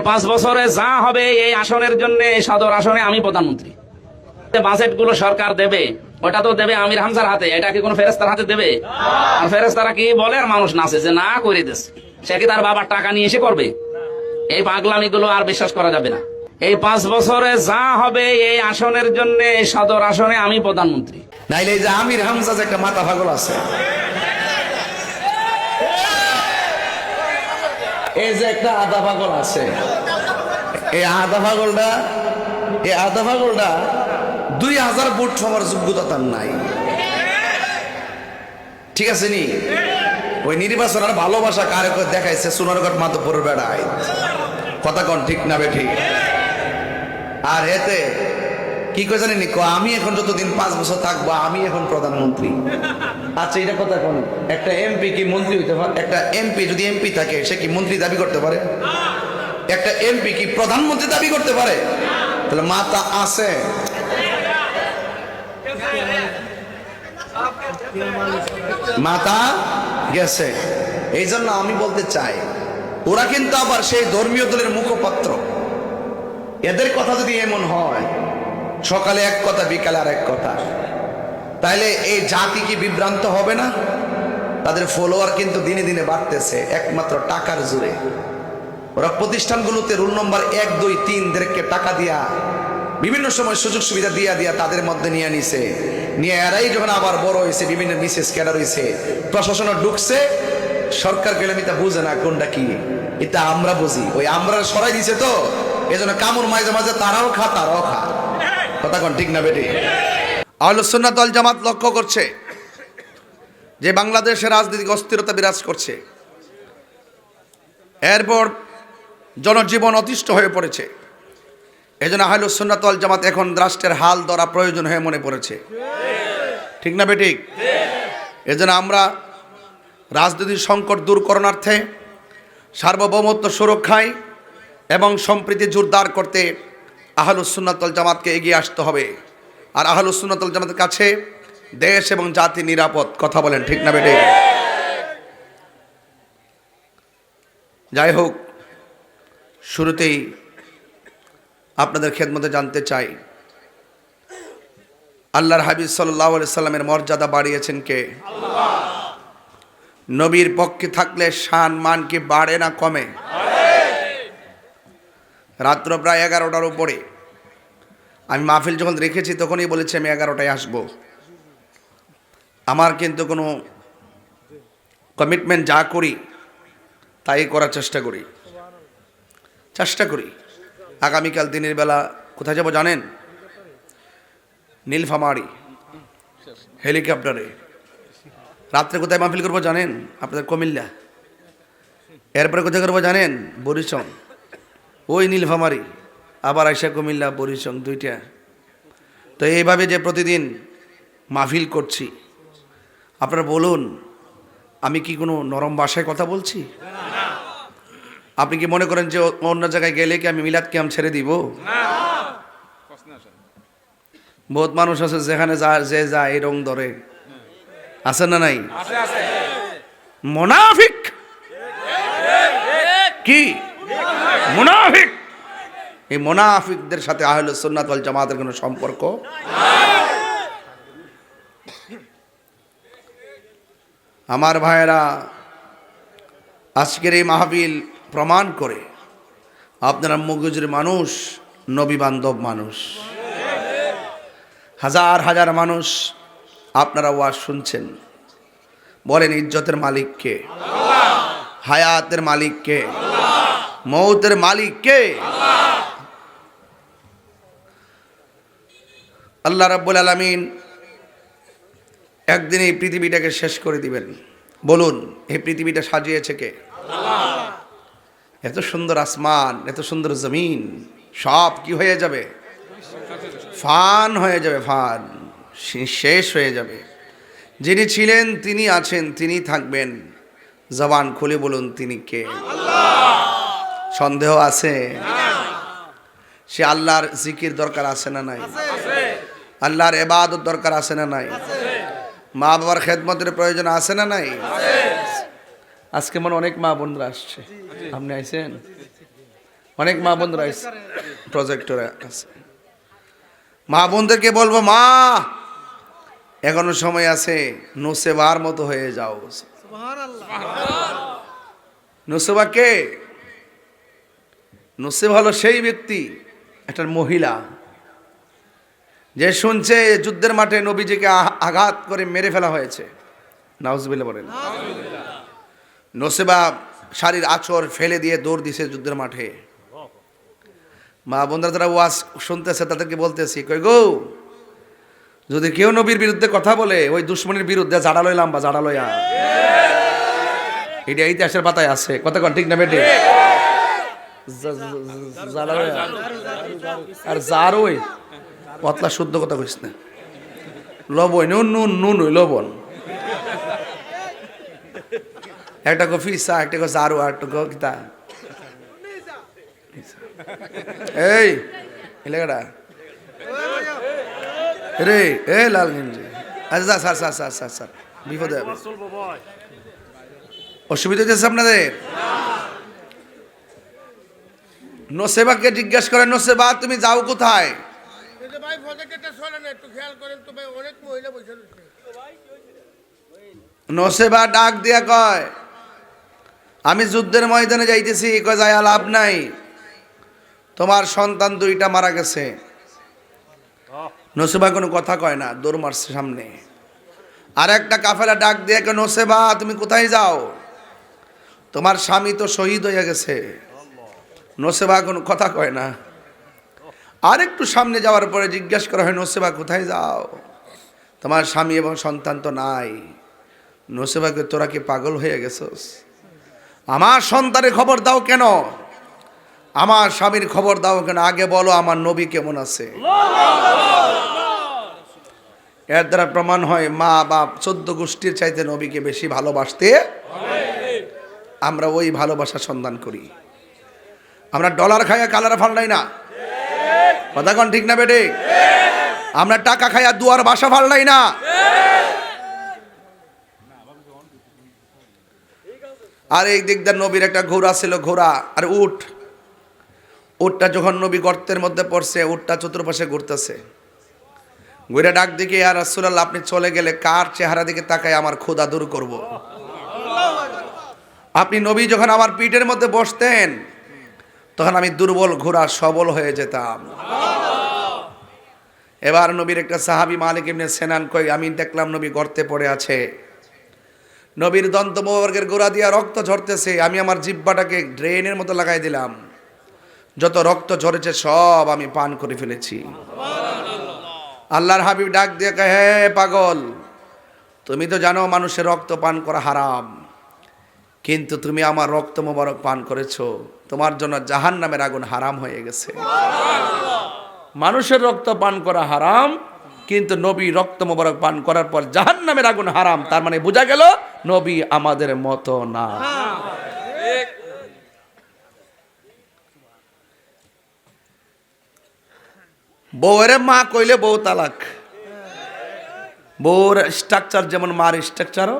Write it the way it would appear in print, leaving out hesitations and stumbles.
5 বছরে যা হবে এই আসনের জন্য, এই সদর আসনে আমি প্রধানমন্ত্রী। বাজেট গুলো সরকার দেবে, ওটা তো দেবে আমির হামজার হাতে, এটা কি কোনো ফেরেস্তার হাতে দেবে? আর ফেরেস্তারা কি বলে আর মানুষ নাচে যে না করে দিচ্ছে। সে কি তার বাবার টাকা নিয়ে এসে করবে? এই পাগলামি গুলো আর বিশ্বাস করা যাবে না। এই 5 বছরে যা হবে এই আসনের জন্য, এই সদর আসনে আমি প্রধানমন্ত্রী। নাইলে এই যে আমির হামজা যে একটা মাথা পাগল আছে, এই যে একটা আধা পাগল আছে, এই আধা পাগলটা 2000 ভোট হওয়ার যোগ্যতা তার নাই। ঠিক আছে নি? ওই নির্বাচন আর ভালোবাসা কারে দেখাইছে সোনারগড় মাধবপুর বেড়ায়। কথা কন ঠিক না বে ঠিক? আর এতে কি কই জানেন, আমি এখন যতদিন 5 বছর থাকবো আমি এখন প্রধানমন্ত্রী। আচ্ছা এটা কথা কোন, একটা এমপি কি মন্ত্রী হইতে পারে? একটা এমপি যদি এমপি থাকে সে কি মন্ত্রী দাবি করতে পারে? একটা এমপি কি প্রধানমন্ত্রী দাবি করতে পারে? তাহলে মাথা আছে? মাথা গেছে। এই জন্য আমি বলতে চাই, ওরা কিন্তু আবার সেই ধর্মীয় দলের মুখপাত্র। এদের কথা যদি এমন হয়, সকালে এক কথা বিকালে আর এক কথা, তাইলে এই জাতি কি বিভ্রান্ত হবে না? তাদের ফলোয়ার কিন্তু দিনে দিনে বাড়তেছে একমাত্র টাকার জোরে। ওরা প্রতিষ্ঠানগুলোতে রুল নম্বর 1, 2, 3 দেরকে টাকা দিয়া বিভিন্ন সময় সুযোগ সুবিধা দিয়া তাদের মধ্যে নিয়ে নিছে। নিয়ে এরাই যখন আবার বড় হয়েছে, বিভিন্ন বিশেষ ক্যাডার হয়েছে, প্রশাসনে ঢুকছে, সরকার গেলে এটা বুঝে না কোনটা কি। এটা আমরা বুঝি, ওই আমরা সরাই দিছে তো, এই জন্য কামড় মাঝে মাঝে তারাও খা। কথা কোন ঠিক না বেটি? আহলুস সুন্নাত ওয়াল জামাত লক্ষ্য করছে যে বাংলাদেশে রাজনৈতিক অস্থিরতা বিরাজ করছে, এরপর জনজীবন অতিষ্ঠ হয়ে পড়েছে। এই জন্য আহলুস সুন্নাত ওয়াল জামাত এখন রাষ্ট্রের হাল ধরা প্রয়োজন হয়ে মনে পড়েছে। ঠিক না বেঠিক? এই জন্য আমরা রাজনৈতিক সংকট দূর করণার্থে, সার্বভৌমত্ব সুরক্ষায় এবং সম্প্রীতি জোরদার করতে আহলুস সুন্নাত ওয়াল জামাতকে এগিয়ে আসতে হবে। আর আহলুস সুন্নাত ওয়াল জামাতের কাছে দেশ এবং জাতি নিরাপদ। কথা বলেন ঠিক না বেঠিক? যাই হোক, শুরুতেই আপনাদের খেদমতে জানতে চাই, আল্লাহর হাবিব সাল্লাল্লাহু আলাইহি সাল্লামের মর্যাদা বাড়িয়েছেন কে? আল্লাহ। নবীর পক্ষে থাকলে শান মান কি বাড়ে না কমে? রাত্র প্রায় 11টার উপরে আমি মাহফিল যখন রেখেছি তখনই বলেছি আমি 11টায় আসবো। আমার কিন্তু কোনো কমিটমেন্ট যা করি তাই করার চেষ্টা করি। আগামীকাল দিনের বেলা কোথায় যাব জানেন? নীলফামারী হেলিকপ্টারে। রাত্রে কোথায় মাহফিল করবো জানেন? আপনাদের কুমিল্লা। এরপরে কোথায় করবো জানেন? বরিশং। ওই নীলফামারী, আবার আইসা কুমিল্লা, বরিশং, 2টা। তো এইভাবে যে প্রতিদিন মাহফিল করছি, আপনারা বলুন আমি কি কোনো নরম ভাষায় কথা বলছি? আপনি কি মনে করেন যে অন্য জায়গায় গেলে কি আমি মিলাদ কিয়াম ছেড়ে দিব? বহুত মানুষ আছে যেখানে যে যায় এই রং ধরে, আছে না নাই? মুনাফিক। কি মুনাফিক? এই মুনাফিকদের সাথে আহলুস সুন্নাত ওয়াল জামাতের কোনো সম্পর্ক? আমার ভাইয়েরা, আজকের এই মাহফিল প্রমাণ করে আপনারা মগজের মানুষ, নবী বান্ধব মানুষ। হাজার হাজার মানুষ আপনারা ওয়াজ শুনছেন। বলেন ইজ্জতের মালিক কে? আল্লাহ। হায়াতের মালিক কে? আল্লাহ। মৌতের মালিক কে? আল্লাহ। আল্লাহ রাব্বুল আলামিন একদিন এই পৃথিবীটাকে শেষ করে দিবেন। বলুন এই পৃথিবীটা সাজিয়েছে কে? আল্লাহ। এত সুন্দর আসমান, এত সুন্দর জমিন, সব কি হয়ে যাবে? ফান হয়ে যাবে, ফান, শেষ হয়ে যাবে। যিনি ছিলেন, তিনি আছেন, তিনি থাকবেন। জবান খুলে বলুন তিনি কে? আল্লাহ। সন্দেহ আছে? সে আল্লাহর জিকির দরকার আছে না নাই? আল্লাহর ইবাদত দরকার আছে না নাই? মা বাবার খেদমতের প্রয়োজন আছে না নাই? আজকে মনে অনেক মা বোনরা আসছে। আপনি আইছেন? অনেক মা বোনরা প্রজেক্টরে আছে। মা বোনদেরকে বলবো, মা এখনো সময় আছে, নুসেবার মতো হয়ে যাও। নুসেবা কে? নুসেবা হলো সেই ব্যক্তি, একটা মহিলা যে শুনছে যুদ্ধের মাঠে নবীজিকে আঘাত করে মেরে ফেলা হয়েছে। নাউজুবিল্লাহ বলেন। নুসেবা শাড়ির আঁচড় ফেলে দিয়ে দৌড় দিছে যুদ্ধের মাঠে। মা বোনরা যারা ওয়াজ শুনতেছে তাদেরকে বলতেছি, কই গো, যদি কেউ নবীর বিরুদ্ধে কথা বলে ওই দুশ্মনের বিরুদ্ধে জাড়া লইলাম বা জাড়া লইয়া, এটা ইতিহাসের পাতায় আছে। কথা কন ঠিক না বেটে? জাড়া লইয়া আর জার ওই পতলা শুদ্ধ কথা কইস না, লবণ নুন নুন নুন ওই লবণ, একটা কো ফিসা, একটা কো জারু, আর একটা কো কিতা এই এলাকাটা রে এ লাল গেঞ্জি। আচ্ছা sir sir sir sir sir বিপদে হবে, অসুবিধা হচ্ছে আপনাদের। নসেবাকে জিজ্ঞেস করে, নসেবা তুমি যাও কোথায়? নসেবা ডাক দিয়া কয়, আমি যুদ্ধের ময়দানে যাইতেছি। কয় যায় লাভ নাই, তোমার সন্তান দুইটা মারা গেছে। নসেবা কোনো কথা কয় না, দৌড় মারছে সামনে। আর একটা কাফেলা ডাক দিয়ে কয়, নসেবা তুমি কোথায় যাও? তোমার স্বামী তো শহীদ হয়ে গেছে। নসেবা কোনো কথা কয় না। আর একটু সামনে যাওয়ার পরে জিজ্ঞাসা করা হয়, নসেবা কোথায় যাও? তোমার স্বামী এবং সন্তান তো নাই। নসেবাকে, তোরা কি পাগল হয়ে গেছস? আমার সন্তানের খবর দাও কেন? আমার স্বামীর খবর দাও কেন? আগে বলো আমার নবী কেমন আছে। এর দ্বারা প্রমাণ হয় মা বাপ 14 গোষ্ঠীর চাইতে নবীকে বেশি ভালোবাসতে। আমরা ওই ভালোবাসার সন্ধান করি। আমরা ডলার খাইয়া কালার ফাল্লাই না। কথা কোন ঠিক না বেটে? আমরা টাকা খাইয়া দুয়ার বাসা ফাল্লাই না। আর এই দিক দিয়ে নবীর একটা ঘোড়া ছিল, ঘোড়া আর উট। উটটা যখন নবী গর্তের মধ্যে পড়ছে, উটটা চতুর্পাশে ঘুরতেছে। ঘুরে ডাক দিকে, ইয়া রাসূলুল্লাহ আপনি চলে গেলে কার চেহারা দিকে তাকায় আমার ক্ষুধা দূর করব? আপনি নবী যখন আমার পিঠের মধ্যে বসতেন তখন আমি দুর্বল ঘোড়া সবল হয়ে যেতাম। এবার নবীর একটা সাহাবী মালিক ইবনে সিনান কই, আমি দেখলাম নবী গর্তে পড়ে আছে, নবীর দন্ত মোবারকের গোড়া দিয়া রক্ত ঝরতেছে। আমি আমার জিহ্বাটাকে ড্রেনের মতো লাগাই দিলাম, যত রক্ত ঝরেছে সব আমি পান করে ফেলেছি। আল্লাহর হাবিব ডাক দিয়ে কয়, হে পাগল, তুমি তো জানো মানুষের রক্ত পান করা হারাম, কিন্তু তুমি আমার রক্ত মোবারক পান করেছো, তোমার জন্য জাহান্নামের আগুন হারাম হয়ে গেছে। মানুষের রক্ত পান করা হারাম, কিন্তু নবী রক্ত মোবারক পান করার পর জাহান্নামের আগুন হারাম। তার মানে বোঝা গেল নবী আমাদের মতো না। বউয়ের মা কইলে বউ তালাক। বউর স্ট্রাকচার যেমন মার স্ট্রাকচারও